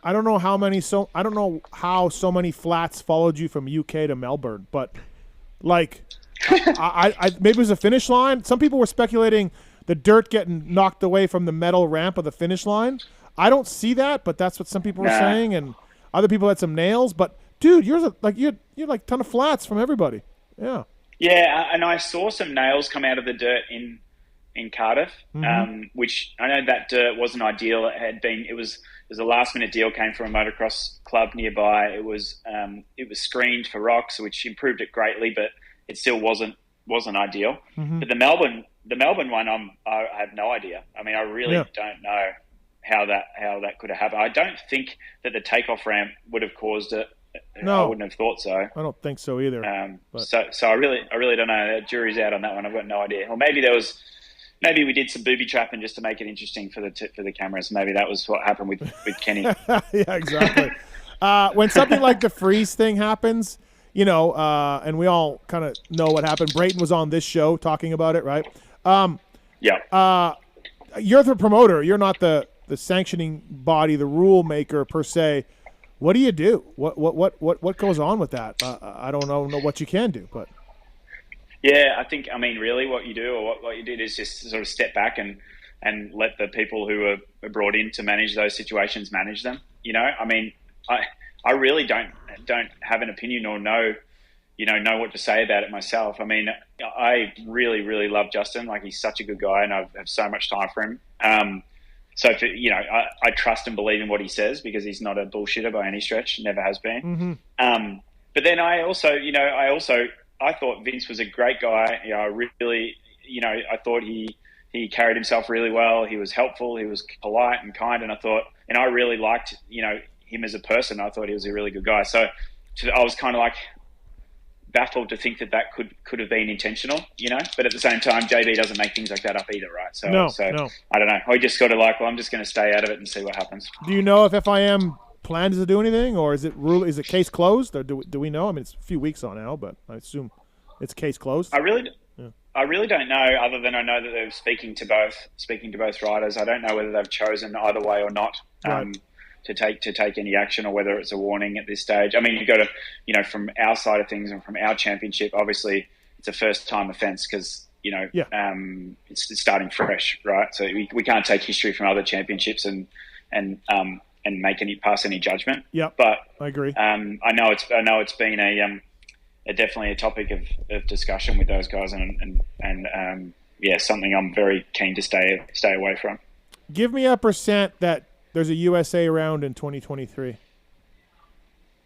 I don't know how so many flats followed you from UK to Melbourne, but like, I maybe it was a finish line. Some people were speculating the dirt getting knocked away from the metal ramp of the finish line. I don't see that, but that's what some people were saying, and other people had some nails. But dude, you're like a ton of flats from everybody. Yeah. Yeah, and I saw some nails come out of the dirt in Cardiff, which I know that dirt wasn't ideal. It was a last minute deal, came from a motocross club nearby. It was screened for rocks, which improved it greatly, but it still wasn't ideal. But the Melbourne one, I have no idea. I mean, I really don't know how that could have happened. I don't think that the takeoff ramp would have caused it. No, I wouldn't have thought so. I don't think so either. So I really don't know. The jury's out on that one. I've got no idea. Or maybe we did some booby trapping just to make it interesting for the cameras. Maybe that was what happened with Kenny. Yeah, exactly. When something like the Friese thing happens, and we all kind of know what happened. Brayton was on this show talking about it, right? Yeah. You're the promoter. You're not the sanctioning body, the rule maker per se. What do you do? What goes on with that? I don't know what you can do, but yeah, I mean, really, what you do or what you did is just sort of step back and let the people who are brought in to manage those situations manage them. I mean, I really don't have an opinion or know what to say about it myself. I mean, I really, really love Justin. Like, he's such a good guy, and I have so much time for him. So, I trust and believe in what he says because he's not a bullshitter by any stretch, never has been. But then I thought Vince was a great guy. I really, I thought he carried himself really well. He was helpful. He was polite and kind. And I really liked, him as a person. I thought he was a really good guy. So I was kind of like baffled to think that could have been intentional, but at the same time, JB doesn't make things like that up either, right? So, no. I don't know. I just got to I'm just going to stay out of it and see what happens. Do you know if FIM plans to do anything, or is it case closed, or do we know? I mean, it's a few weeks on now, but I assume it's case closed. I really don't know, other than I know that they're speaking to both riders. I don't know whether they've chosen either way or not. Right. To take any action, or whether it's a warning at this stage. I mean, you've got to, from our side of things and from our championship, obviously it's a first time offence because, it's starting fresh, right? So we can't take history from other championships and pass any judgment. Yeah, but I agree. I know it's been definitely a topic of discussion with those guys, and something I'm very keen to stay away from. Give me a percent that there's a USA round in 2023.